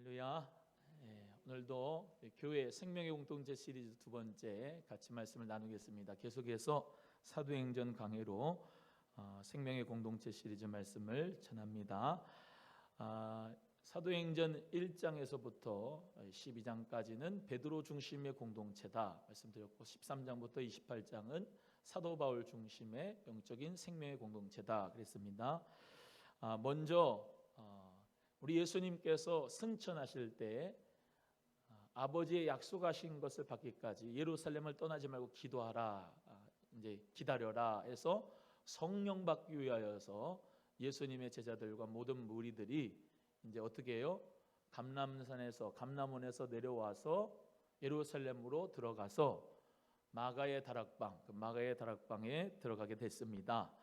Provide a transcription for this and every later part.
할렐루야. 오늘도 교회 생명의 공동체 시리즈 두 번째 같이 말씀을 나누겠습니다. 계속해서 사도행전 강해로 생명의 공동체 시리즈 말씀을 전합니다. 사도행전 1장에서부터 12장까지는 베드로 중심의 공동체다 말씀드렸고, 13장부터 28장은 사도 바울 중심의 영적인 생명의 공동체다 그랬습니다. 먼저 우리 예수님께서 승천하실 때 아버지의 약속하신 것을 받기까지 예루살렘을 떠나지 말고 기도하라, 이제 기다려라 해서 성령 받기 위하여서 예수님의 제자들과 모든 무리들이 이제 어떻게 해요? 감람원에서 내려와서 예루살렘으로 들어가서 마가의 다락방에 들어가게 됐습니다.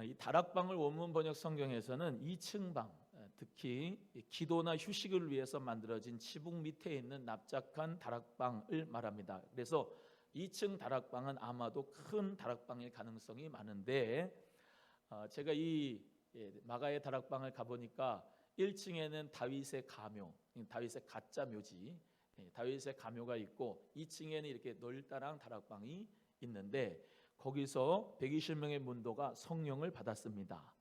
이 다락방을 원문 번역 성경에서는 2층 방, 특히 기도나 휴식을 위해서 만들어진 지붕 밑에 있는 납작한 다락방을 말합니다. 그래서 2층 다락방은 아마도 큰 다락방일 가능성이 많은데, 제가 이 마가의 다락방을 가보니까 1층에는 다윗의 가묘, 다윗의 가짜 묘지, 다윗의 가묘가 있고 2층에는 이렇게 널따랑 다락방이 있는데, 거기서 120명의 문도가 성령을 받았습니다.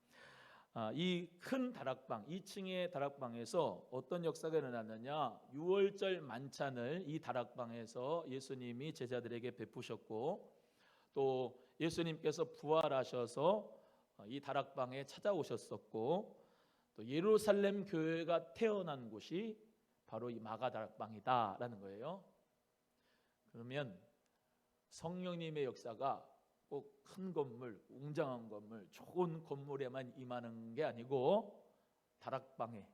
이 큰 다락방, 2층의 다락방에서 어떤 역사가 일어났느냐, 6월절 만찬을 이 다락방에서 예수님이 제자들에게 베푸셨고, 또 예수님께서 부활하셔서 이 다락방에 찾아오셨었고, 또 예루살렘 교회가 태어난 곳이 바로 이 마가 다락방이다라는 거예요. 그러면 성령님의 역사가 꼭 큰 건물, 웅장한 건물, 좋은 건물에만 임하는 게 아니고 다락방에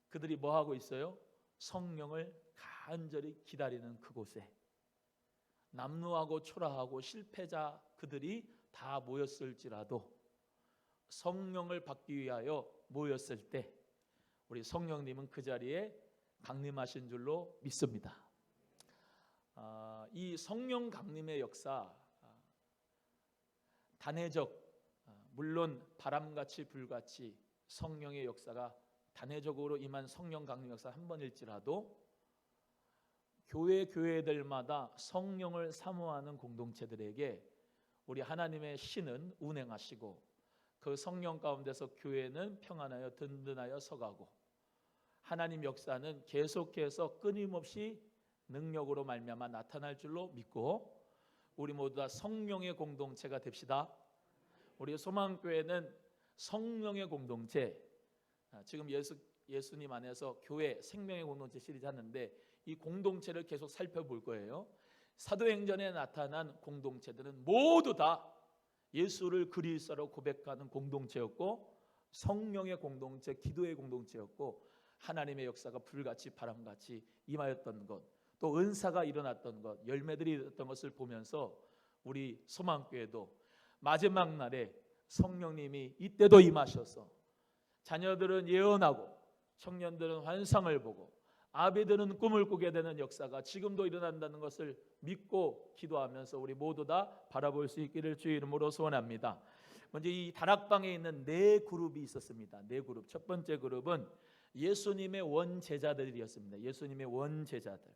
그들이 뭐 하고 있어요? 성령을 간절히 기다리는 그곳에 남루하고 초라하고 실패자 그들이 다 모였을지라도 성령을 받기 위하여 모였을 때 우리 성령님은 그 자리에 강림하신 줄로 믿습니다. 이 성령 강림의 역사, 단회적, 물론 바람같이 불같이 성령의 역사가 단회적으로 임한 성령 강림 역사 한 번일지라도 교회들마다 성령을 사모하는 공동체들에게 우리 하나님의 신은 운행하시고, 그 성령 가운데서 교회는 평안하여 든든하여 서가고, 하나님 역사는 계속해서 끊임없이 능력으로 말미암아 나타날 줄로 믿고, 우리 모두 다 성령의 공동체가 됩시다. 우리 소망교회는 성령의 공동체, 지금 예수님 안에서 교회 생명의 공동체 시리즈 하는데 이 공동체를 계속 살펴볼 거예요. 사도행전에 나타난 공동체들은 모두 다 예수를 그리스도로 고백하는 공동체였고, 성령의 공동체, 기도의 공동체였고, 하나님의 역사가 불같이 바람같이 임하였던 것, 또 은사가 일어났던 것, 열매들이 일어났던 것을 보면서 우리 소망교회도 마지막 날에 성령님이 이때도 임하셔서 자녀들은 예언하고 청년들은 환상을 보고 아비들은 꿈을 꾸게 되는 역사가 지금도 일어난다는 것을 믿고 기도하면서 우리 모두 다 바라볼 수 있기를 주의 이름으로 소원합니다. 먼저 이 다락방에 있는 네 그룹이 있었습니다. 네 그룹. 첫 번째 그룹은 예수님의 원제자들이었습니다. 예수님의 원제자들.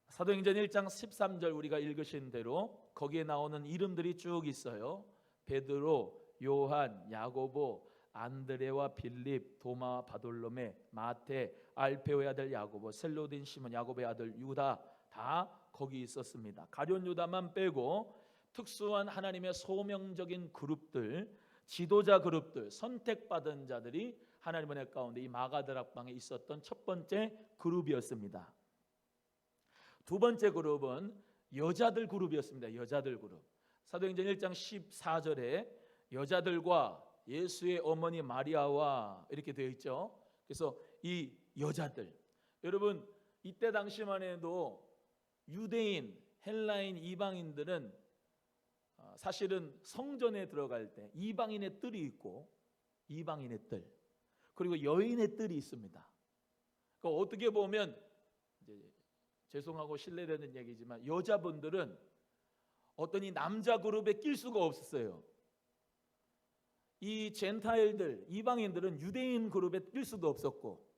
사도행전 1장 13절 우리가 읽으신 대로 거기에 나오는 이름들이 쭉 있어요. 베드로, 요한, 야고보, 안드레와 빌립, 도마, 바돌로메, 마테, 알페오의 아들 야고보, 셀로딘 시몬, 야고보의 아들 유다, 다 거기 있었습니다. 가룟 유다만 빼고 특수한 하나님의 소명적인 그룹들, 지도자 그룹들, 선택받은 자들이 하나님의 은혜 가운데 이 마가 다락방에 있었던 첫 번째 그룹이었습니다. 두 번째 그룹은 여자들 그룹이었습니다. 여자들 그룹. 사도행전 1장 14절에 여자들과 예수의 어머니 마리아와 이렇게 되어 있죠. 그래서 이 여자들, 여러분 이때 당시만 해도 유대인, 헬라인, 이방인들은 사실은 성전에 들어갈 때 이방인의 뜰이 있고, 이방인의 뜰, 그리고 여인의 뜰이 있습니다. 그러니까 어떻게 보면 이제 죄송하고 실례되는 얘기지만 여자분들은 어떤 이 남자 그룹에 낄 수가 없었어요. 이 젠타일들, 이방인들은 유대인 그룹에 뛸 수도 없었고,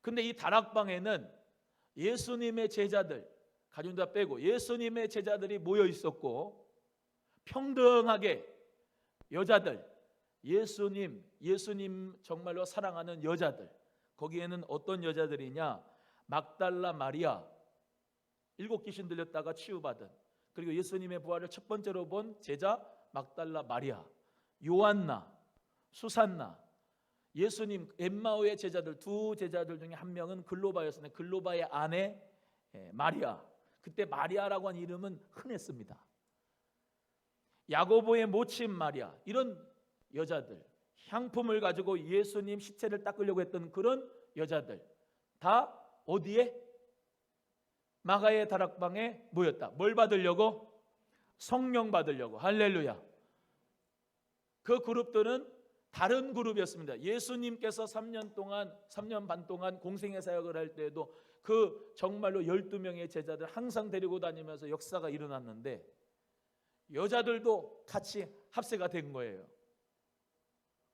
근데 이 다락방에는 예수님의 제자들, 가룟 다 빼고 예수님의 제자들이 모여 있었고, 평등하게 여자들, 예수님 정말로 사랑하는 여자들, 거기에는 어떤 여자들이냐? 막달라 마리아, 7 귀신 들렸다가 치유받은, 그리고 예수님의 부활을 첫 번째로 본 제자 막달라 마리아, 요한나, 수산나, 예수님 엠마오의 제자들, 2 제자들 중에 한 명은 글로바였으니 글로바의 아내 마리아. 그때 마리아라고 한 이름은 흔했습니다. 야고보의 모친 마리아, 이런 여자들, 향품을 가지고 예수님 시체를 닦으려고 했던 그런 여자들 다 어디에? 마가의 다락방에 모였다. 뭘 받으려고? 성령 받으려고. 할렐루야. 그 그룹들은 다른 그룹이었습니다. 예수님께서 3년 반 동안 공생애 사역을 할 때에도 그 정말로 12명의 제자들 항상 데리고 다니면서 역사가 일어났는데, 여자들도 같이 합세가 된 거예요.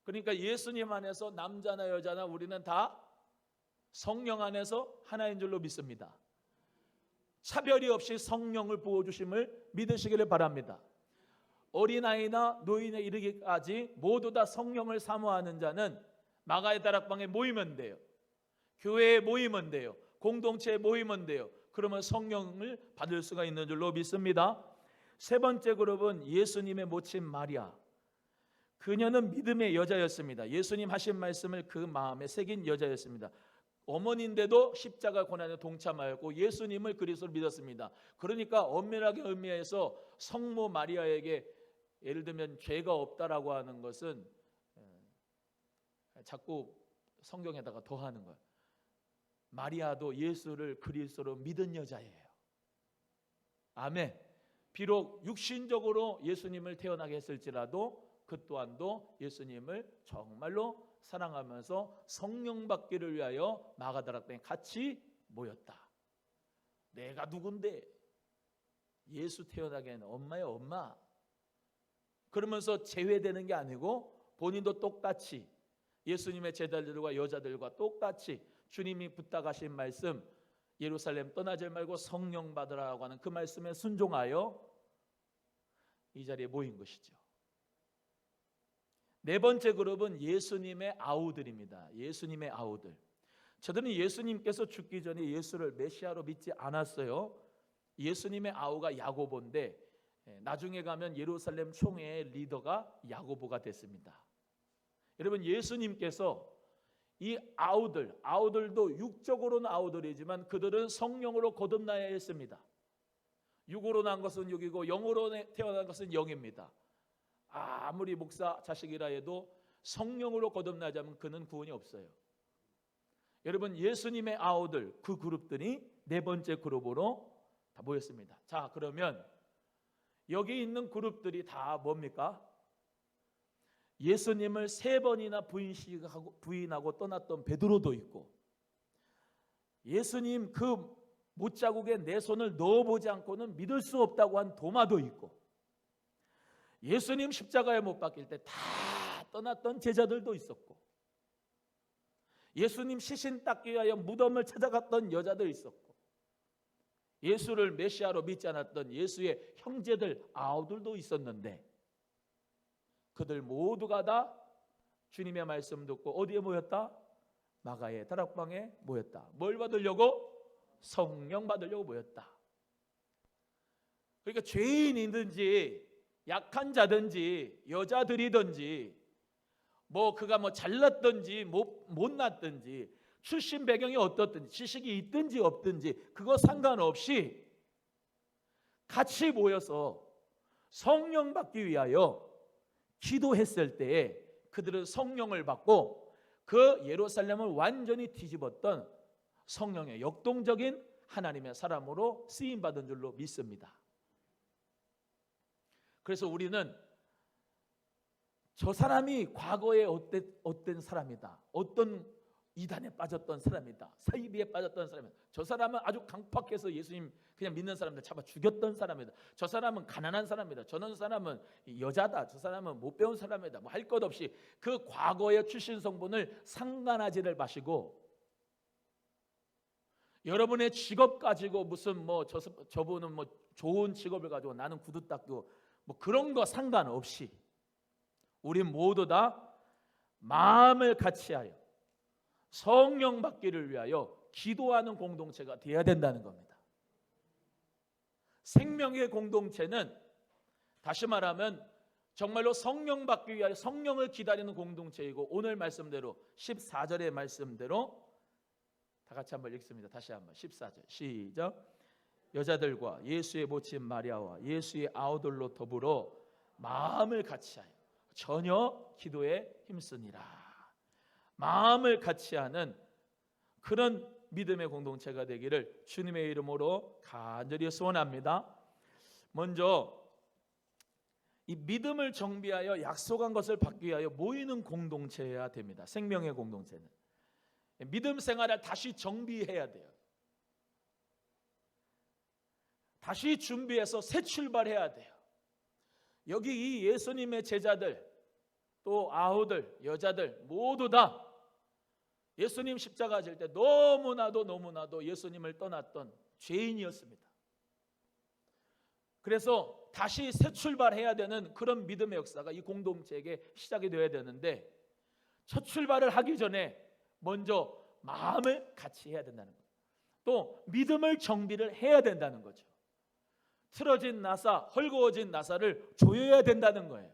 그러니까 예수님 안에서 남자나 여자나 우리는 다 성령 안에서 하나인 줄로 믿습니다. 차별이 없이 성령을 부어주심을 믿으시기를 바랍니다. 어린아이나 노인에 이르기까지 모두 다 성령을 사모하는 자는 마가의 다락방에 모이면 돼요. 교회에 모이면 돼요. 공동체에 모이면 돼요. 그러면 성령을 받을 수가 있는 줄로 믿습니다. 3번째 그룹은 예수님의 모친 마리아. 그녀는 믿음의 여자였습니다. 예수님 하신 말씀을 그 마음에 새긴 여자였습니다. 어머니인데도 십자가 고난에 동참하였고 예수님을 그리스도로 믿었습니다. 그러니까 엄밀하게 의미해서 성모 마리아에게 예를 들면 죄가 없다라고 하는 것은 자꾸 성경에다가 더하는 거예요. 마리아도 예수를 그리스도로 믿은 여자예요. 아멘. 비록 육신적으로 예수님을 태어나게 했을지라도 그 또한도 예수님을 정말로 사랑하면서 성령 받기를 위하여 마가다락방에 같이 모였다. 내가 누군데 예수 태어나게 한 엄마야 엄마. 그러면서 제외되는 게 아니고 본인도 똑같이 예수님의 제자들과 여자들과 똑같이 주님이 부탁하신 말씀, 예루살렘 떠나지 말고 성령 받으라고 하는 그 말씀에 순종하여 이 자리에 모인 것이죠. 4번째 그룹은 예수님의 아우들입니다. 예수님의 아우들. 저들은 예수님께서 죽기 전에 예수를 메시아로 믿지 않았어요. 예수님의 아우가 야고보인데 나중에 가면 예루살렘 총회의 리더가 야고보가 됐습니다. 여러분, 예수님께서 이 아우들도 육적으로는 아우들이지만 그들은 성령으로 거듭나야 했습니다. 육으로 난 것은 육이고 영으로 태어난 것은 영입니다. 아무리 목사 자식이라 해도 성령으로 거듭나지 않으면 그는 구원이 없어요. 여러분, 예수님의 아우들, 그 그룹들이 4번째 그룹으로 다 모였습니다. 자, 그러면 여기 있는 그룹들이 다 뭡니까? 예수님을 3번이나 부인하고 떠났던 베드로도 있고, 예수님 그 못자국에 내 손을 넣어보지 않고는 믿을 수 없다고 한 도마도 있고, 예수님 십자가에 못 박힐 때 다 떠났던 제자들도 있었고, 예수님 시신 닦기 위하여 무덤을 찾아갔던 여자들 있었고, 예수를 메시아로 믿지 않았던 예수의 형제들 아우들도 있었는데, 그들 모두가 다 주님의 말씀 듣고 어디에 모였다? 마가의 다락방에 모였다. 뭘 받으려고? 성령 받으려고 모였다. 그러니까 죄인이든지 약한 자든지 여자들이든지 그가 잘났든지 못났든지 출신 배경이 어떻든지 지식이 있든지 없든지 그거 상관없이 같이 모여서 성령 받기 위하여 기도했을 때에 그들은 성령을 받고 그 예루살렘을 완전히 뒤집었던 성령의 역동적인 하나님의 사람으로 쓰임받은 줄로 믿습니다. 그래서 우리는 저 사람이 과거에 어떤 사람이다, 어떤 이단에 빠졌던 사람이다. 사이비에 빠졌던 사람이다. 저 사람은 아주 강팍해서 예수님 그냥 믿는 사람들 잡아 죽였던 사람이다. 저 사람은 가난한 사람이다. 저런 사람은 여자다. 저 사람은 못 배운 사람이다. 뭐 할 것 없이 그 과거의 출신 성분을 상관하지를 마시고, 여러분의 직업 가지고 무슨 뭐 저분은 뭐 좋은 직업을 가지고 나는 구두 닦고 뭐 그런 거 상관없이 우리 모두 다 마음을 같이하여 성령 받기를 위하여 기도하는 공동체가 되어야 된다는 겁니다. 생명의 공동체는 다시 말하면 정말로 성령 받기 위하여 성령을 기다리는 공동체이고, 오늘 말씀대로 14절의 말씀대로 다 같이 한번 읽습니다. 다시 한번 14절 시작. 여자들과 예수의 모친 마리아와 예수의 아우들로 더불어 마음을 같이하여 전혀 기도에 힘쓰니라. 마음을 같이하는 그런 믿음의 공동체가 되기를 주님의 이름으로 간절히 소원합니다. 먼저 이 믿음을 정비하여 약속한 것을 받기 위하여 모이는 공동체여야 됩니다. 생명의 공동체는 믿음 생활을 다시 정비해야 돼요. 다시 준비해서 새 출발해야 돼요. 여기 이 예수님의 제자들, 또 아우들, 여자들 모두 다 예수님 십자가 질 때 너무나도 예수님을 떠났던 죄인이었습니다. 그래서 다시 새 출발해야 되는 그런 믿음의 역사가 이 공동체에게 시작이 되어야 되는데, 첫 출발을 하기 전에 먼저 마음을 같이 해야 된다는 거예요. 또 믿음을 정비를 해야 된다는 거죠. 틀어진 나사, 헐거워진 나사를 조여야 된다는 거예요.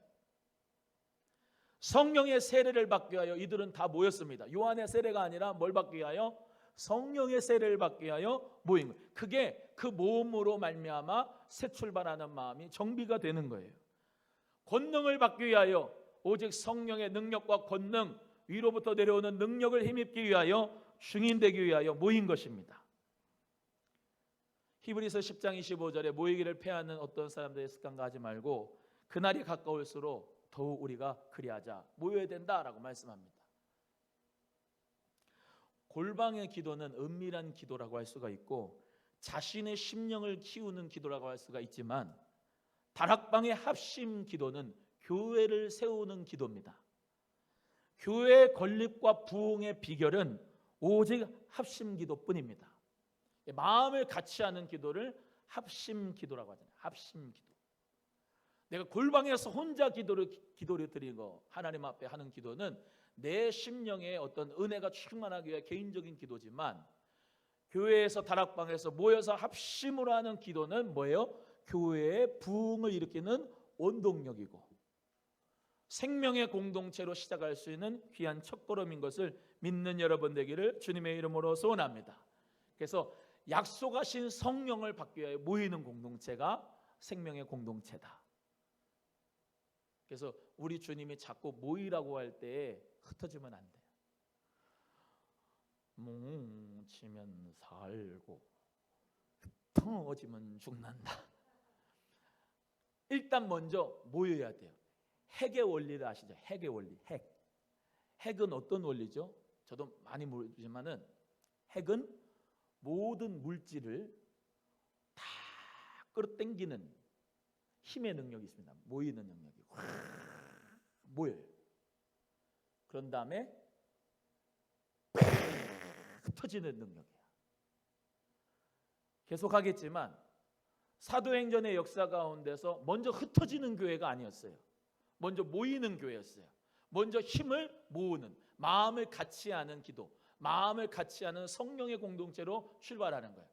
성령의 세례를 받기 위하여 이들은 다 모였습니다. 요한의 세례가 아니라 뭘 받기 위하여? 성령의 세례를 받기 위하여 모인 거예요. 그게 그 모험으로 말미암아 새 출발하는 마음이 정비가 되는 거예요. 권능을 받기 위하여 오직 성령의 능력과 권능, 위로부터 내려오는 능력을 힘입기 위하여 증인되기 위하여 모인 것입니다. 히브리서 10장 25절에 모이기를 패하는 어떤 사람들의 습관과 하지 말고 그날이 가까울수록 더욱 우리가 그리하자, 모여야 된다라고 말씀합니다. 골방의 기도는 은밀한 기도라고 할 수가 있고 자신의 심령을 키우는 기도라고 할 수가 있지만, 다락방의 합심 기도는 교회를 세우는 기도입니다. 교회의 건립과 부흥의 비결은 오직 합심 기도뿐입니다. 마음을 같이 하는 기도를 합심 기도라고 하잖아요. 합심 기도. 내가 골방에서 혼자 기도를 드리고 하나님 앞에 하는 기도는 내 심령에 어떤 은혜가 충만하기 위해 개인적인 기도지만, 교회에서 다락방에서 모여서 합심으로 하는 기도는 뭐예요? 교회의 부흥을 일으키는 원동력이고 생명의 공동체로 시작할 수 있는 귀한 첫걸음인 것을 믿는 여러분 되기를 주님의 이름으로 소원합니다. 그래서 약속하신 성령을 받기 위해 모이는 공동체가 생명의 공동체다. 그래서 우리 주님이 자꾸 모이라고 할 때 흩어지면 안 돼요. 뭉치면 살고 흩어지면 죽는다. 일단 먼저 모여야 돼요. 핵의 원리를 아시죠? 핵의 원리. 핵은 어떤 원리죠? 저도 많이 모르지만은 핵은 모든 물질을 다 끌어당기는 힘의 능력이 있습니다. 모이는 능력이 확 모여요. 그런 다음에 흩어지는 능력이에요. 계속하겠지만 사도행전의 역사 가운데서 먼저 흩어지는 교회가 아니었어요. 먼저 모이는 교회였어요. 먼저 힘을 모으는, 마음을 같이 하는 기도, 마음을 같이 하는 성령의 공동체로 출발하는 거예요.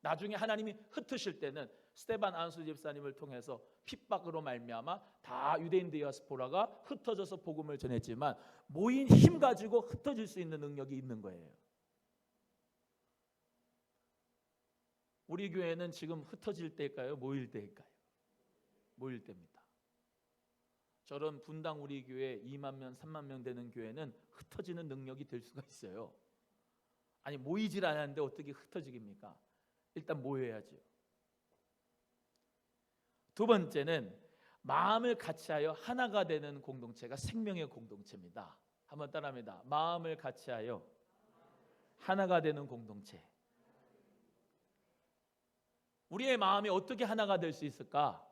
나중에 하나님이 흩으실 때는 스테반 안수 집사님을 통해서 핍박으로 말미암아 다 유대인 디아스포라가 흩어져서 복음을 전했지만, 모인 힘 가지고 흩어질 수 있는 능력이 있는 거예요. 우리 교회는 지금 흩어질 때일까요? 모일 때일까요? 모일 때입니다. 저런 분당 우리 교회 2만 명, 3만 명 되는 교회는 흩어지는 능력이 될 수가 있어요. 아니 모이질 않았는데 어떻게 흩어지깁니까? 일단 모여야죠. 두 번째는 마음을 같이하여 하나가 되는 공동체가 생명의 공동체입니다. 한번 따라합니다. 마음을 같이하여 하나가 되는 공동체. 우리의 마음이 어떻게 하나가 될 수 있을까?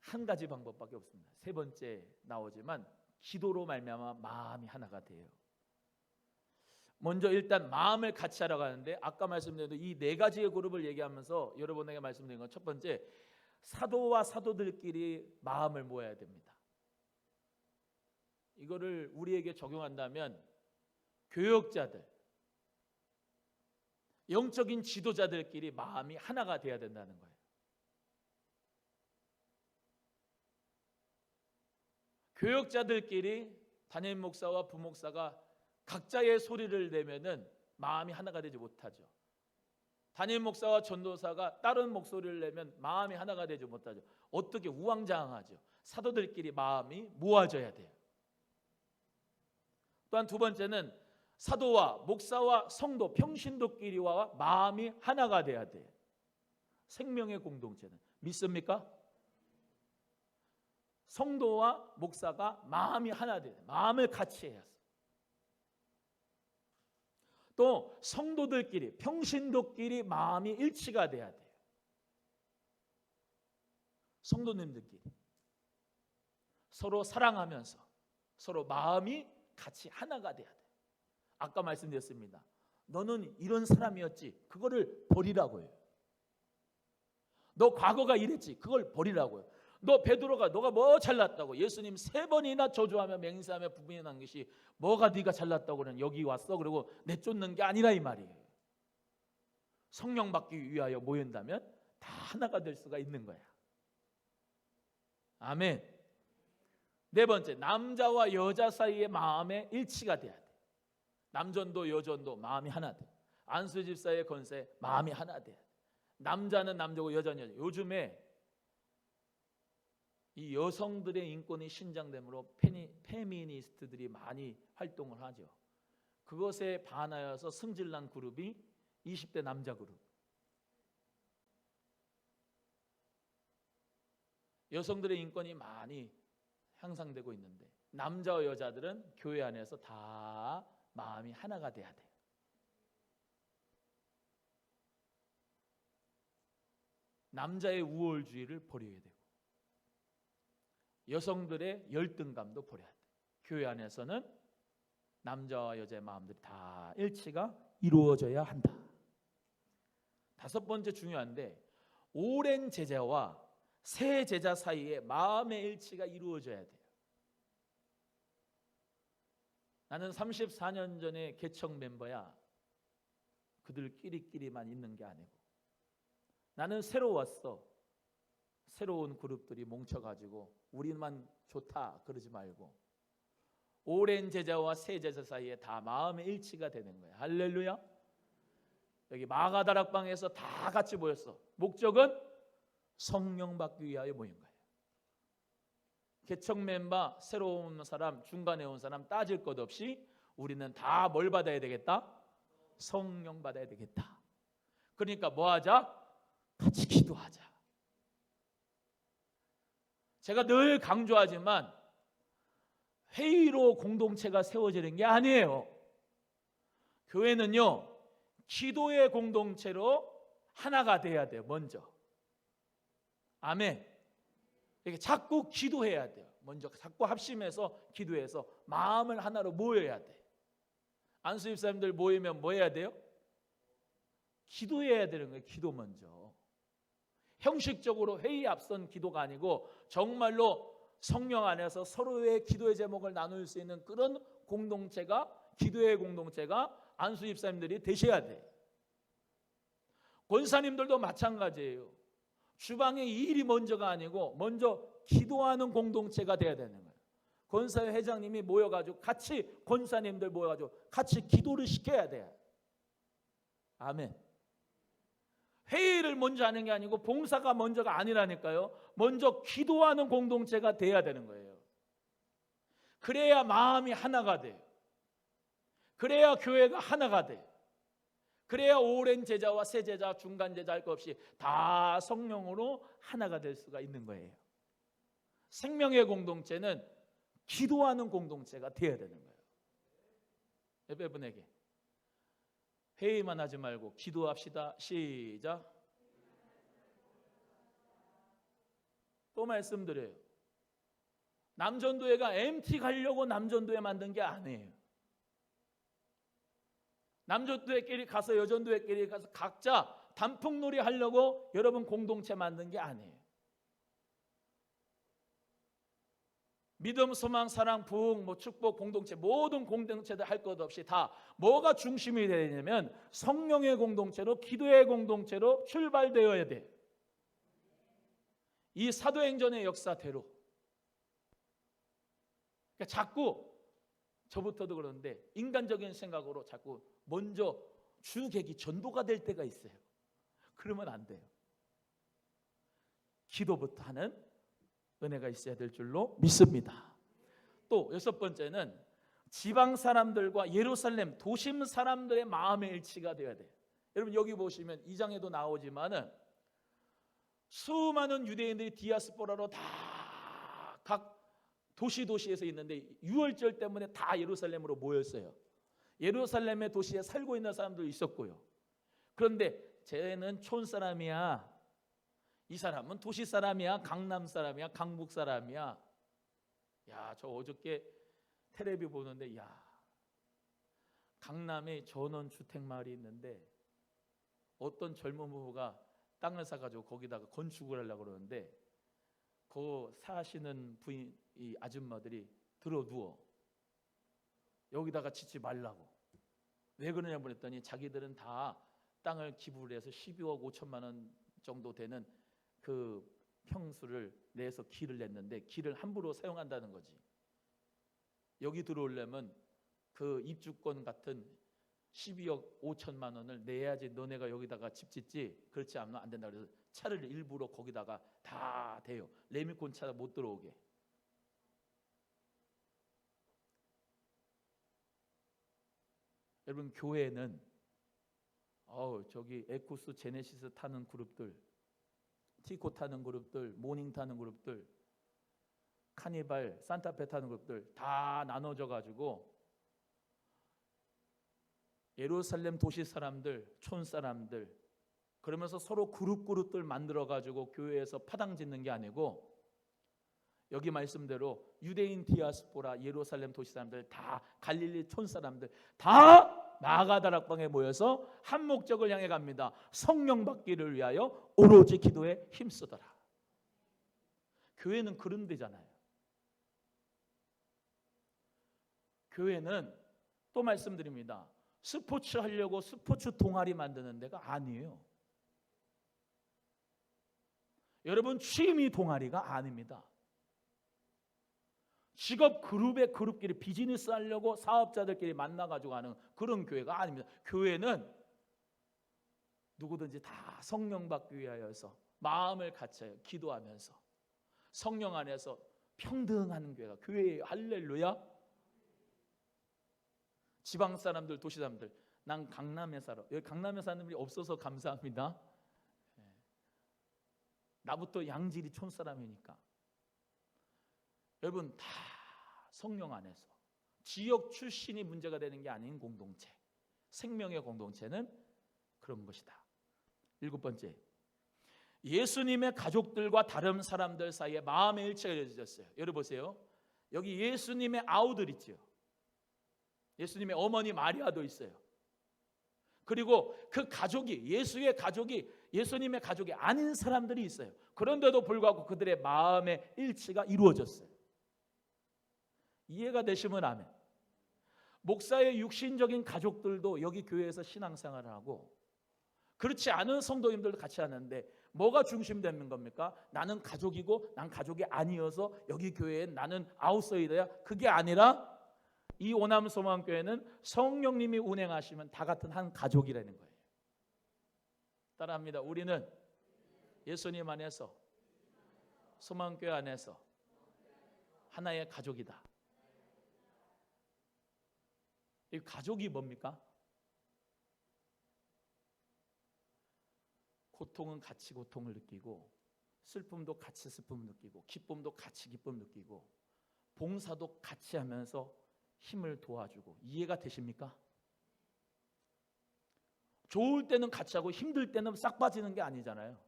한 가지 방법밖에 없습니다. 세 번째 나오지만 기도로 말미암아 마음이 하나가 돼요. 먼저 일단 마음을 같이 하라고 하는데 아까 말씀드린 이 네 가지의 그룹을 얘기하면서 여러분에게 말씀드린 건 첫 번째, 사도와 사도들끼리 마음을 모아야 됩니다. 이거를 우리에게 적용한다면 교역자들, 영적인 지도자들끼리 마음이 하나가 돼야 된다는 거예요. 교역자들끼리 담임 목사와 부목사가 각자의 소리를 내면은 마음이 하나가 되지 못하죠. 담임 목사와 전도사가 다른 목소리를 내면 마음이 하나가 되지 못하죠. 어떻게 우왕좌왕하죠. 사도들끼리 마음이 모아져야 돼요. 또한 두 번째는 사도와 목사와 성도, 평신도끼리와 마음이 하나가 돼야 돼요. 생명의 공동체는 믿습니까? 성도와 목사가 마음이 하나 돼요. 마음을 같이 해야 돼요. 또 성도들끼리, 평신도끼리 마음이 일치가 돼야 돼요. 성도님들끼리 서로 사랑하면서 서로 마음이 같이 하나가 돼야 돼요. 아까 말씀드렸습니다. 너는 이런 사람이었지. 그거를 버리라고요. 너 과거가 이랬지. 그걸 버리라고요. 너 베드로가 너가 뭐 잘났다고 예수님 3번이나 저주하며 맹세하며 부인한 것이 뭐가 네가 잘났다고 그러는 여기 왔어 그리고 내쫓는 게 아니라 이 말이에요. 성령 받기 위하여 모인다면 다 하나가 될 수가 있는 거야. 아멘. 네 번째, 남자와 여자 사이의 마음의 일치가 돼야 돼. 남전도 여전도 마음이 하나 돼. 안수 집사의 건세 마음이 하나 돼. 남자는 남자고 여자는 여자. 요즘에 이 여성들의 인권이 신장됨으로 페미니스트들이 많이 활동을 하죠. 그것에 반하여서 승질난 그룹이 20대 남자 그룹. 여성들의 인권이 많이 향상되고 있는데 남자와 여자들은 교회 안에서 다 마음이 하나가 돼야 돼요. 남자의 우월주의를 버려야 되고 여성들의 열등감도 버려야 돼. 교회 안에서는 남자와 여자의 마음들이 다 일치가 이루어져야 한다. 다섯 번째 중요한데 오랜 제자와 새 제자 사이에 마음의 일치가 이루어져야 돼요. 나는 34년 전에 개척 멤버야. 그들끼리만 있는 게 아니고 나는 새로 왔어. 새로운 그룹들이 뭉쳐가지고 우리만 좋다 그러지 말고 오랜 제자와 새 제자 사이에 다 마음의 일치가 되는 거예요. 할렐루야. 여기 마가다락방에서 다 같이 모였어. 목적은 성령 받기 위하여 모인 거예요. 개척 멤버, 새로 온 사람, 중간에 온 사람 따질 것 없이 우리는 다 뭘 받아야 되겠다? 성령 받아야 되겠다. 그러니까 뭐 하자? 같이 기도하자. 제가 늘 강조하지만 회의로 공동체가 세워지는 게 아니에요. 교회는요, 기도의 공동체로 하나가 돼야 돼요. 먼저. 아멘. 이렇게 자꾸 기도해야 돼요. 먼저 자꾸 합심해서 기도해서 마음을 하나로 모여야 돼. 안수 집사님들 모이면 뭐 해야 돼요? 기도해야 되는 거예요. 기도 먼저. 형식적으로 회의 앞선 기도가 아니고 정말로 성령 안에서 서로의 기도의 제목을 나눌 수 있는 그런 공동체가, 기도의 공동체가 안수 집사님들이 되셔야 돼. 권사님들도 마찬가지예요. 주방의 일이 먼저가 아니고 먼저 기도하는 공동체가 돼야 되는 거예요. 권사회 회장님이 모여가지고 같이 권사님들 모여가지고 같이 기도를 시켜야 돼요. 아멘. 회의를 먼저 하는 게 아니고 봉사가 먼저가 아니라니까요. 먼저 기도하는 공동체가 돼야 되는 거예요. 그래야 마음이 하나가 돼요. 그래야 교회가 하나가 돼요. 그래야 오랜 제자와 새 제자, 중간 제자 할 것 없이 다 성령으로 하나가 될 수가 있는 거예요. 생명의 공동체는 기도하는 공동체가 되어야 되는 거예요. 여러분에게 회의만 하지 말고 기도합시다. 시작. 또 말씀드려요. 남전도회가 MT 가려고 남전도회 만든 게 아니에요. 남전도회끼리 가서 여전도회끼리 가서 각자 단풍놀이 하려고 여러분 공동체 만든 게 아니에요. 믿음, 소망, 사랑, 부흥, 축복 공동체 모든 공동체들 할 것 없이 다 뭐가 중심이 되냐면 성령의 공동체로, 기도의 공동체로 출발되어야 돼. 이 사도행전의 역사대로. 그러니까 자꾸 저부터도 그러는데 인간적인 생각으로 자꾸 먼저 주객이 전도가 될 때가 있어요. 그러면 안 돼요. 기도부터 하는 은혜가 있어야 될 줄로 믿습니다. 또 여섯 번째는 지방 사람들과 예루살렘 도심 사람들의 마음의 일치가 되어야 돼요. 여러분 여기 보시면 2장에도 나오지만은 수많은 유대인들이 디아스포라로 다 각 도시에서 있는데 유월절 때문에 다 예루살렘으로 모였어요. 예루살렘의 도시에 살고 있는 사람도 있었고요. 그런데 쟤는 촌 사람이야, 이 사람은 도시 사람이야, 강남 사람이야, 강북 사람이야. 야, 저 어저께 텔레비 보는데 야, 강남에 전원주택 마을이 있는데 어떤 젊은 부부가 땅을 사가지고 거기다가 건축을 하려고 그러는데 그 사시는 부인, 이 아줌마들이 들어 누워 여기다가 짓지 말라고. 왜 그러냐고 그랬더니 자기들은 다 땅을 기부를 해서 12억 5천만 원 정도 되는 그 평수를 내서 길을 냈는데 길을 함부로 사용한다는 거지. 여기 들어오려면 그 입주권 같은 12억 5천만 원을 내야지 너네가 여기다가 집 짓지. 그렇지 않으면 안 된다. 그래서 차를 일부러 거기다가 다 대요. 레미콘 차 못 들어오게. 여러분 교회는 저기 에쿠스 제네시스 타는 그룹들, 티코 타는 그룹들, 모닝 타는 그룹들, 카니발, 산타페 타는 그룹들 다 나눠져 가지고 예루살렘 도시 사람들, 촌 사람들 그러면서 서로 그룹들 만들어 가지고 교회에서 파당 짓는 게 아니고 여기 말씀대로 유대인 디아스포라 예루살렘 도시 사람들 다 갈릴리 촌 사람들 다 마가다락방에 모여서 한 목적을 향해 갑니다. 성령 받기를 위하여 오로지 기도에 힘쓰더라. 교회는 그런 데잖아요. 교회는 또 말씀드립니다. 스포츠 하려고 스포츠 동아리 만드는 데가 아니에요. 여러분 취미 동아리가 아닙니다. 직업 그룹끼리 비즈니스 하려고 사업자들끼리 만나가지고 하는 그런 교회가 아닙니다. 교회는 누구든지 다 성령 받기 위하여서 마음을 갖춰요. 기도하면서 성령 안에서 평등한 교회가 교회예요. 할렐루야. 지방 사람들, 도시 사람들, 난 강남에 살아. 여기 강남에 사는 분이 없어서 감사합니다. 나부터 양질이 촌 사람이니까. 여러분 다 성령 안에서 지역 출신이 문제가 되는 게 아닌 공동체, 생명의 공동체는 그런 것이다. 일곱 번째, 예수님의 가족들과 다른 사람들 사이에 마음의 일치가 이루어졌어요. 여러분 보세요. 여기 예수님의 아우들 있죠. 예수님의 어머니 마리아도 있어요. 그리고 그 가족이 예수님의 가족이 아닌 사람들이 있어요. 그런데도 불구하고 그들의 마음의 일치가 이루어졌어요. 이해가 되시면 아멘. 목사의 육신적인 가족들도 여기 교회에서 신앙생활을 하고 그렇지 않은 성도님들도 같이 하는데 뭐가 중심되는 겁니까? 나는 가족이고 난 가족이 아니어서 여기 교회에 나는 아웃사이더야. 그게 아니라 이 오남소망교회는 성령님이 운행하시면 다 같은 한 가족이라는 거예요. 따라합니다. 우리는 예수님 안에서 소망교회 안에서 하나의 가족이다. 이 가족이 뭡니까? 고통은 같이 고통을 느끼고 슬픔도 같이 슬픔을 느끼고 기쁨도 같이 기쁨을 느끼고 봉사도 같이 하면서 힘을 도와주고. 이해가 되십니까? 좋을 때는 같이 하고 힘들 때는 싹 빠지는 게 아니잖아요.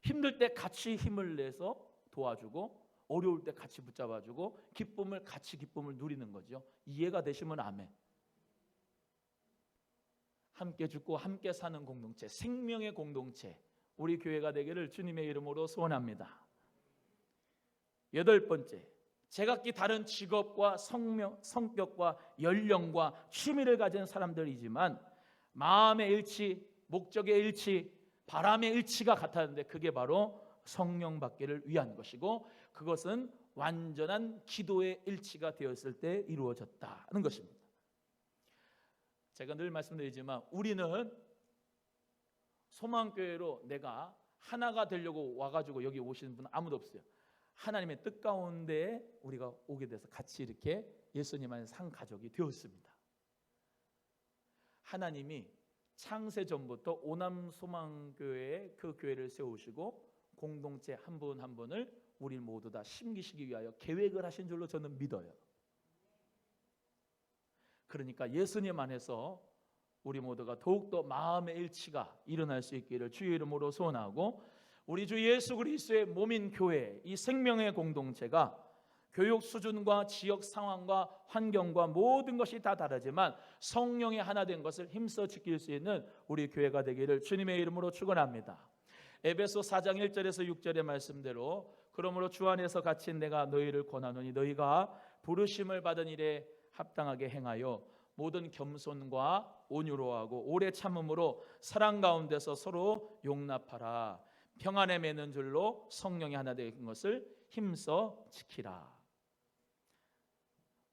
힘들 때 같이 힘을 내서 도와주고, 어려울 때 같이 붙잡아주고, 기쁨을 같이 기쁨을 누리는 거죠. 이해가 되시면 아멘. 함께 죽고 함께 사는 공동체, 생명의 공동체, 우리 교회가 되기를 주님의 이름으로 소원합니다. 8번째, 제각기 다른 직업과 성격과 연령과 취미를 가진 사람들이지만 마음의 일치, 목적의 일치, 바람의 일치가 같았는데 그게 바로 성령 받기를 위한 것이고, 그것은 완전한 기도의 일치가 되었을 때 이루어졌다는 것입니다. 제가 늘 말씀드리지만 우리는 소망교회로 내가 하나가 되려고 와가지고 여기 오시는 분은 아무도 없어요. 하나님의 뜻 가운데 우리가 오게 돼서 같이 이렇게 예수님 안에서 한 가족이 되었습니다. 하나님이 창세 전부터 오남 소망교회에 그 교회를 세우시고 공동체 한 분 한 분을 우리 모두 다 심기시기 위하여 계획을 하신 줄로 저는 믿어요. 그러니까 예수님 안에서 우리 모두가 더욱더 마음의 일치가 일어날 수 있기를 주의 이름으로 소원하고, 우리 주 예수 그리스도의 몸인 교회, 이 생명의 공동체가 교육 수준과 지역 상황과 환경과 모든 것이 다 다르지만 성령이 하나 된 것을 힘써 지킬 수 있는 우리 교회가 되기를 주님의 이름으로 축원합니다. 에베소 4장 1절에서 6절의 말씀대로 그러므로 주 안에서 갇힌 내가 너희를 권하노니 너희가 부르심을 받은 일에 합당하게 행하여 모든 겸손과 온유로하고 오래 참음으로 사랑 가운데서 서로 용납하라. 평안에 매는 줄로 성령이 하나 된 것을 힘써 지키라.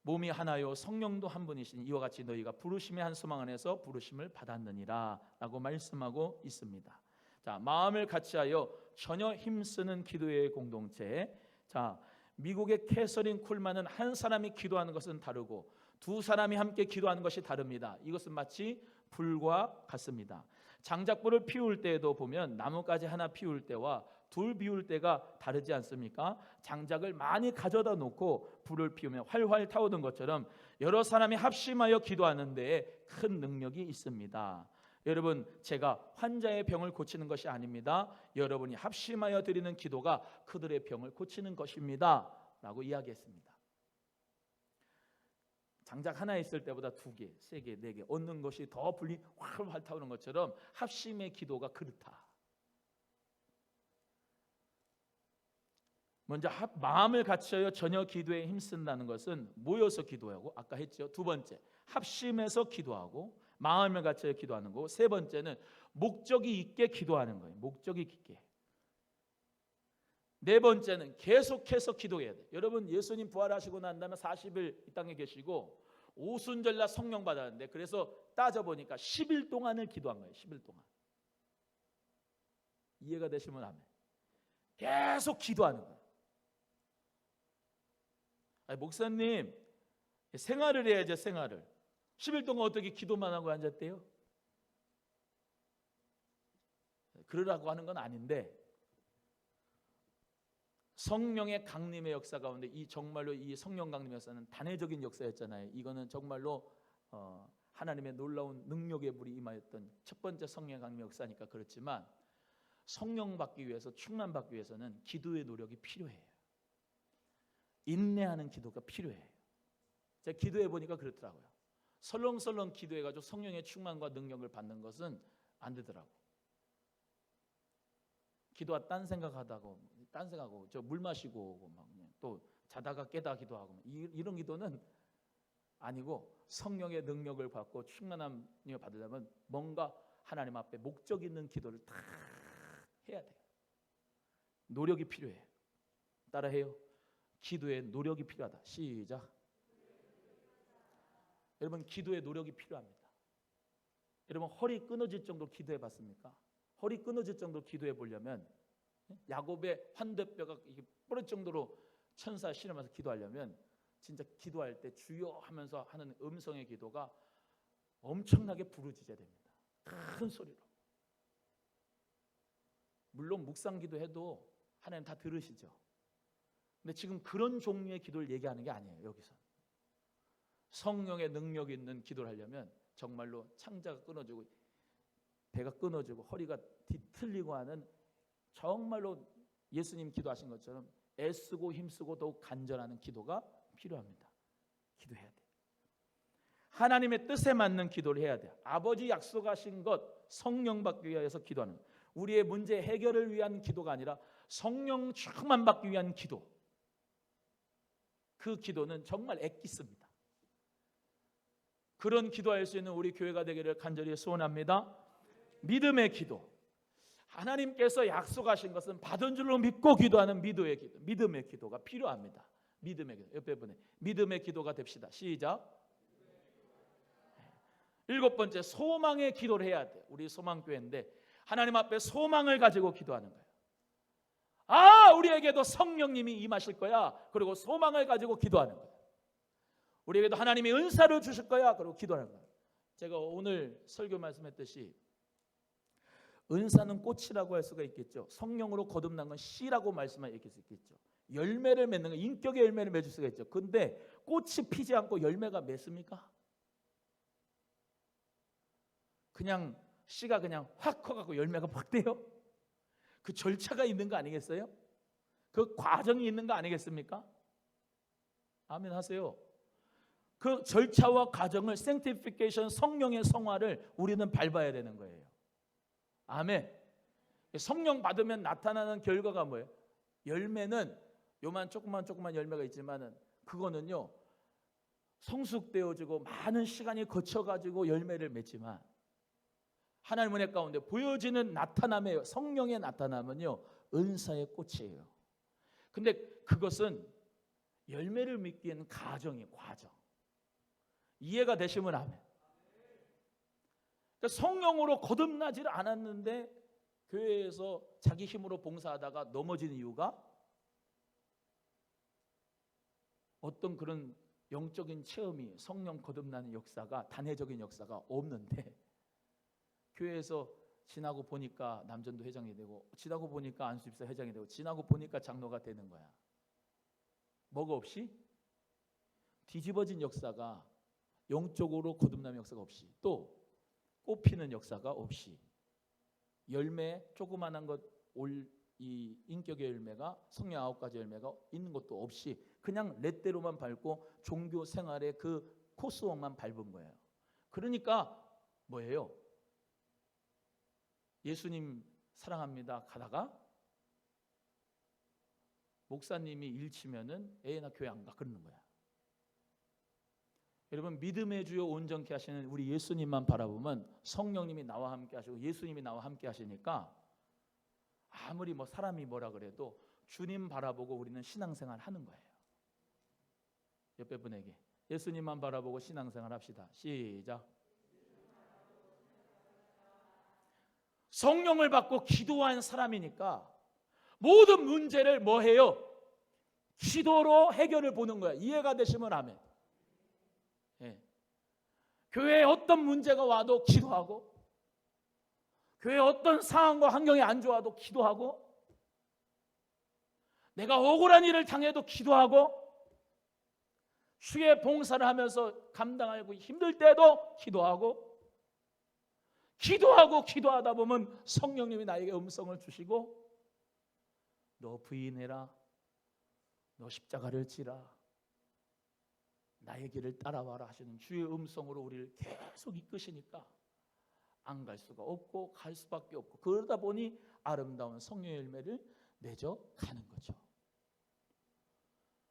몸이 하나요 성령도 한 분이시니 이와 같이 너희가 부르심의 한 소망 안에서 부르심을 받았느니라 라고 말씀하고 있습니다. 자, 마음을 같이하여 전혀 힘쓰는 기도의 공동체. 자, 미국의 캐서린 쿨만은 한 사람이 기도하는 것은 다르고 두 사람이 함께 기도하는 것이 다릅니다. 이것은 마치 불과 같습니다. 장작불을 피울 때에도 보면 나뭇가지 하나 피울 때와 둘 피울 때가 다르지 않습니까? 장작을 많이 가져다 놓고 불을 피우면 활활 타오르는 것처럼 여러 사람이 합심하여 기도하는 데에 큰 능력이 있습니다. 여러분, 제가 환자의 병을 고치는 것이 아닙니다. 여러분이 합심하여 드리는 기도가 그들의 병을 고치는 것입니다 라고 이야기했습니다. 장작 하나 있을 때보다 2개, 3개, 4개 얻는 것이 더 불이 활활 타오르는 것처럼 합심의 기도가 그렇다. 먼저 마음을 같이하여 전혀 기도에 힘쓴다는 것은 모여서 기도하고, 아까 했죠. 2번째, 합심해서 기도하고 마음을 같이하여 기도하는 거고, 3번째는 목적이 있게 기도하는 거예요. 목적이 있게. 4번째는 계속해서 기도해야 돼요. 여러분, 예수님 부활하시고 난 다음에 40일 이 땅에 계시고 오순절날 성령 받았는데, 그래서 따져보니까 10일 동안을 기도한 거예요. 10일 동안. 이해가 되시면 아멘. 계속 기도하는 거예요. 아니, 목사님 생활을 해야죠. 생활을. 10일 동안 어떻게 기도만 하고 앉았대요? 그러라고 하는 건 아닌데, 성령의 강림의 역사 가운데 이 정말로 이 성령 강림의 역사는 단회적인 역사였잖아요. 이거는 정말로 하나님의 놀라운 능력의 불이 임하였던 첫 번째 성령 강림의 역사니까 그렇지만, 성령 받기 위해서, 충만 받기 위해서는 기도의 노력이 필요해요. 인내하는 기도가 필요해요. 제가 기도해 보니까 그렇더라고요. 설렁설렁 기도해가지고 성령의 충만과 능력을 받는 것은 안 되더라고. 기도가 딴 생각하다고, 딴 생각하고 저 물 마시고 오고 막 또 자다가 깨다 기도하고 이런 기도는 아니고, 성령의 능력을 받고 충만함을 받으려면 뭔가 하나님 앞에 목적 있는 기도를 다 해야 돼요. 노력이 필요해요. 따라해요. 기도에 노력이 필요하다. 시작. 여러분, 기도에 노력이 필요합니다. 여러분, 허리 끊어질 정도로 기도해 봤습니까? 허리 끊어질 정도로 기도해 보려면, 야곱의 환대뼈가 부러질 정도로 천사 실험해서 기도하려면 진짜 기도할 때 주여 하면서 하는 음성의 기도가 엄청나게 부르짖어야 됩니다. 큰 소리로. 물론 묵상 기도해도 하나님 다 들으시죠. 근데 지금 그런 종류의 기도를 얘기하는 게 아니에요. 여기서 성령의 능력이 있는 기도를 하려면 정말로 창자가 끊어지고 배가 끊어지고 허리가 뒤틀리고 하는, 정말로 예수님 기도하신 것처럼 애쓰고 힘쓰고 더욱 간절하는 기도가 필요합니다. 기도해야 돼. 하나님의 뜻에 맞는 기도를 해야 돼. 아버지 약속하신 것, 성령 받기 위해서 기도하는, 우리의 문제 해결을 위한 기도가 아니라 성령 충만 받기 위한 기도. 그 기도는 정말 애기씁니다. 그런 기도할 수 있는 우리 교회가 되기를 간절히 소원합니다. 믿음의 기도. 하나님께서 약속하신 것은 받은 줄로 믿고 기도하는 믿음의 기도, 믿음의 기도가 필요합니다. 믿음의 기도. 옆에 분에 믿음의 기도가 됩시다. 시작. 7번째, 소망의 기도를 해야 돼. 우리 소망교회인데 하나님 앞에 소망을 가지고 기도하는 거예요. 우리에게도 성령님이 임하실 거야. 그리고 소망을 가지고 기도하는 거예요. 우리에게도 하나님이 은사를 주실 거야. 그리고 기도하는 거예요. 제가 오늘 설교 말씀했듯이 은사는 꽃이라고 할 수가 있겠죠. 성령으로 거듭난 건 씨라고 말씀할 수 있겠죠. 열매를 맺는 건 인격의 열매를 맺을 수가 있죠. 근데 꽃이 피지 않고 열매가 맺습니까? 그냥 씨가 그냥 확 커갖고 열매가 확 돼요? 그 절차가 있는 거 아니겠어요? 그 과정이 있는 거 아니겠습니까? 아멘 하세요. 그 절차와 과정을, sanctification, 성령의 성화를 우리는 밟아야 되는 거예요. 아멘. 성령 받으면 나타나는 결과가 뭐예요? 열매는 요만 조그만 열매가 있지만은 그거는요 성숙되어지고 많은 시간이 거쳐가지고 열매를 맺지만, 하나님 은혜 가운데 보여지는 나타남의 성령의 나타남은요 은사의 꽃이에요. 근데 그것은 열매를 맺기에는 과정. 이해가 되시면 아멘. 그러니까 성령으로 거듭나지를 않았는데 교회에서 자기 힘으로 봉사하다가 넘어진 이유가 어떤 그런 영적인 체험이, 성령 거듭나는 역사가, 단회적인 역사가 없는데 교회에서 지나고 보니까 남전도 회장이 되고, 지나고 보니까 안수집사 회장이 되고, 지나고 보니까 장로가 되는 거야. 뭐가 없이? 뒤집어진 역사가, 영적으로 거듭남의 역사가 없이, 또 꽃 피는 역사가 없이, 열매 조그만한 것, 이 인격의 열매가, 성령 9가지 열매가 있는 것도 없이 그냥 렛대로만 밟고 종교 생활의 그 코스웍만 밟은 거예요. 그러니까 뭐예요? 예수님 사랑합니다 가다가 목사님이 일치면은 나 교회 안 가, 그러는 거야. 여러분, 믿음의 주요 온전케 하시는 우리 예수님만 바라보면 성령님이 나와 함께 하시고 예수님이 나와 함께 하시니까 아무리 사람이 뭐라 그래도 주님 바라보고 우리는 신앙생활 하는 거예요. 옆에 분에게 예수님만 바라보고 신앙생활 합시다. 시작. 성령을 받고 기도한 사람이니까 모든 문제를 뭐 해요? 기도로 해결을 보는 거야. 이해가 되시면 아멘. 교회에 어떤 문제가 와도 기도하고, 교회에 어떤 상황과 환경이 안 좋아도 기도하고, 내가 억울한 일을 당해도 기도하고, 주의 봉사를 하면서 감당하고 힘들 때도 기도하다 보면 성령님이 나에게 음성을 주시고, 너 부인해라, 너 십자가를 지라, 나의 길을 따라와라 하시는 주의 음성으로 우리를 계속 이끄시니까 안 갈 수가 없고 갈 수밖에 없고, 그러다 보니 아름다운 성령의 열매를 맺어 가는 거죠.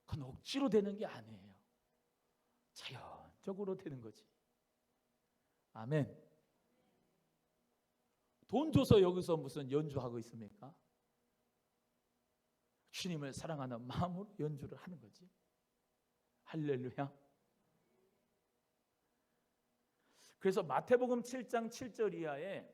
그건 억지로 되는 게 아니에요. 자연적으로 되는 거지. 아멘. 돈 줘서 여기서 무슨 연주하고 있습니까? 주님을 사랑하는 마음으로 연주를 하는 거지. 할렐루야. 그래서 마태복음 7장 7절 이하에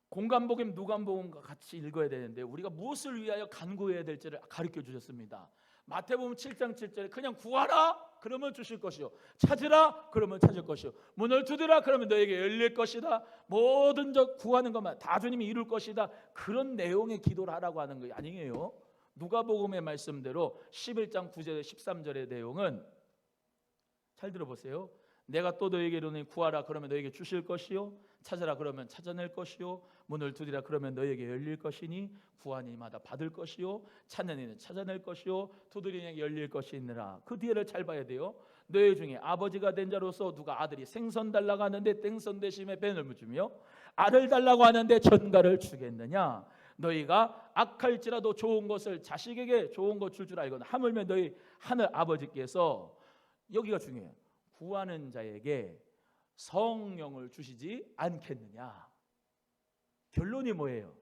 공간복음, 누간복음과 같이 읽어야 되는데 우리가 무엇을 위하여 간구해야 될지를 가르쳐 주셨습니다. 마태복음 7장 7절에 그냥 구하라 그러면 주실 것이요, 찾으라 그러면 찾을 것이요, 문을 두드라 그러면 너에게 열릴 것이다. 모든 저 구하는 것만 다 주님이 이룰 것이다. 그런 내용의 기도를 하라고 하는 거 아니에요. 누가복음의 말씀대로 11장 9절에 13절의 내용은 잘 들어보세요. 내가 또 너에게 이르노니 구하라 그러면 너에게 주실 것이요 찾으라 그러면 찾아낼 것이요 문을 두드리라 그러면 너에게 열릴 것이니 구하는 이마다 받을 것이요 찾는 이는 찾아낼 것이요 두드리는 이에게 열릴 것이니라. 그 뒤에를 잘 봐야 돼요. 너희 중에 아버지가 된 자로서 누가 아들이 생선 달라고 하는데 땡선 대신에 뱀을 주며 알을 달라고 하는데 전갈을 주겠느냐. 너희가 악할지라도 좋은 것을 자식에게 좋은 것 줄 줄 알거든 하물며 너희 하늘 아버지께서, 여기가 중요해요, 구하는 자에게 성령을 주시지 않겠느냐. 결론이 뭐예요?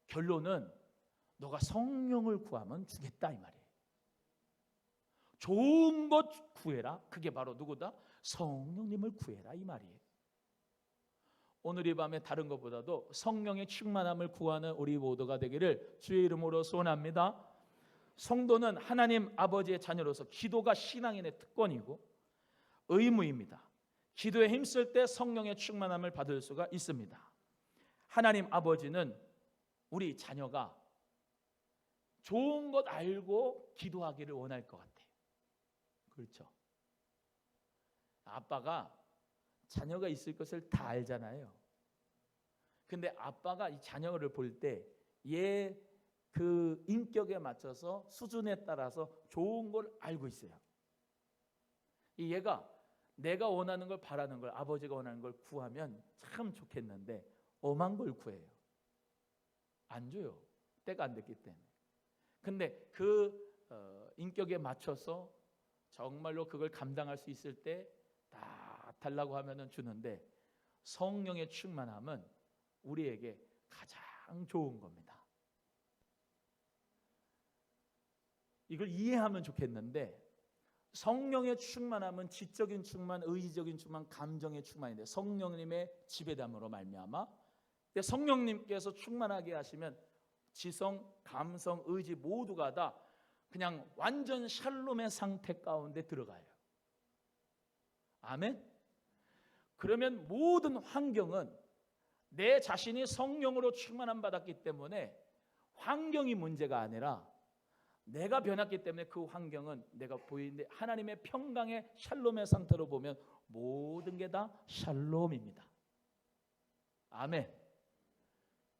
결론은 너가 성령을 구하면 주겠다 이 말이에요. 좋은 것 구해라. 그게 바로 누구다? 성령님을 구해라 이 말이에요. 오늘 이 밤에 다른 것보다도 성령의 충만함을 구하는 우리 모두가 되기를 주의 이름으로 소원합니다. 성도는 하나님 아버지의 자녀로서 기도가 신앙인의 특권이고 의무입니다. 기도에 힘쓸 때 성령의 충만함을 받을 수가 있습니다. 하나님 아버지는 우리 자녀가 좋은 것 알고 기도하기를 원할 것 같아요. 그렇죠? 아빠가 자녀가 있을 것을 다 알잖아요. 근데 아빠가 이 자녀를 볼 때 얘 그 인격에 맞춰서 수준에 따라서 좋은 걸 알고 있어요. 이 얘가 내가 원하는 걸 바라는 걸, 아버지가 원하는 걸 구하면 참 좋겠는데 엄한 걸 구해요. 안 줘요. 때가 안 됐기 때문에. 근데 그 인격에 맞춰서 정말로 그걸 감당할 수 있을 때 다 달라고 하면은 주는데, 성령의 충만함은 우리에게 가장 좋은 겁니다. 이걸 이해하면 좋겠는데, 성령의 충만함은 지적인 충만, 의지적인 충만, 감정의 충만인데 성령님의 지배담으로 말미암아 성령님께서 충만하게 하시면 지성, 감성, 의지 모두가 다 그냥 완전 샬롬의 상태 가운데 들어가요. 아멘. 그러면 모든 환경은 내 자신이 성령으로 충만함 받았기 때문에 환경이 문제가 아니라 내가 변했기 때문에 그 환경은 내가 보이는데 하나님의 평강의 샬롬의 상태로 보면 모든 게 다 샬롬입니다. 아멘.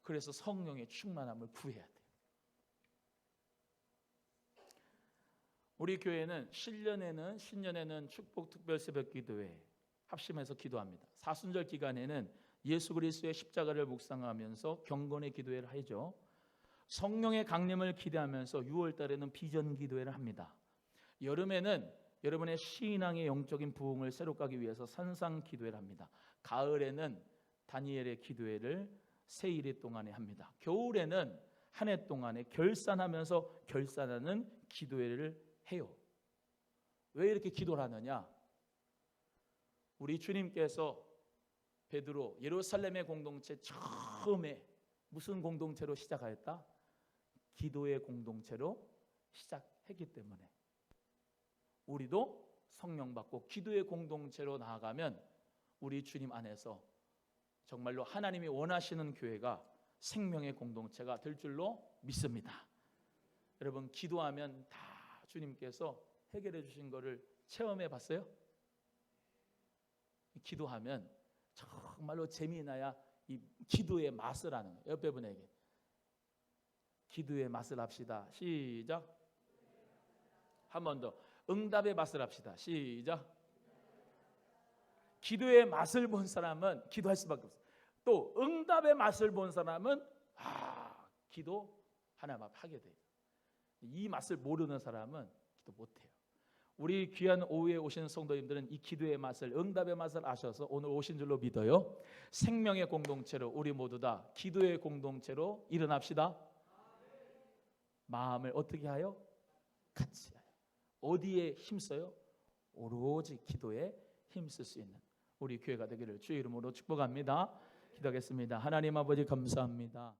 그래서 성령의 충만함을 구해야 돼요. 우리 교회는 신년에는 축복 특별 새벽 기도회 합심해서 기도합니다. 사순절 기간에는 예수 그리스도의 십자가를 묵상하면서 경건의 기도회를 하죠. 성령의 강림을 기대하면서 6월 달에는 비전 기도회를 합니다. 여름에는 여러분의 신앙의 영적인 부흥을 새롭게 위해서 산상 기도회를 합니다. 가을에는 다니엘의 기도회를 세일이 동안에 합니다. 겨울에는 한 해 동안에 결산하면서 결산하는 기도회를 해요. 왜 이렇게 기도를 하느냐? 우리 주님께서 베드로 예루살렘의 공동체 처음에 무슨 공동체로 시작하였다? 기도의 공동체로 시작했기 때문에 우리도 성령 받고 기도의 공동체로 나아가면 우리 주님 안에서 정말로 하나님이 원하시는 교회가 생명의 공동체가 될 줄로 믿습니다. 여러분, 기도하면 다 주님께서 해결해 주신 것을 체험해 봤어요? 기도하면 정말로 재미나야 이 기도의 맛을 아는 거예요. 옆에 분에게 기도의 맛을 합시다. 시작. 한 번 더. 응답의 맛을 합시다. 시작. 기도의 맛을 본 사람은 기도할 수밖에 없어요. 또 응답의 맛을 본 사람은 기도 하나만 하게 돼요. 이 맛을 모르는 사람은 기도 못해요. 우리 귀한 오후에 오신 성도님들은 이 기도의 맛을, 응답의 맛을 아셔서 오늘 오신 줄로 믿어요. 생명의 공동체로 우리 모두 다 기도의 공동체로 일어납시다. 마음을 어떻게 하여? 같이 하여. 어디에 힘써요? 오로지 기도에 힘쓸 수 있는 우리 교회가 되기를 주의 이름으로 축복합니다. 기도하겠습니다. 하나님 아버지 감사합니다.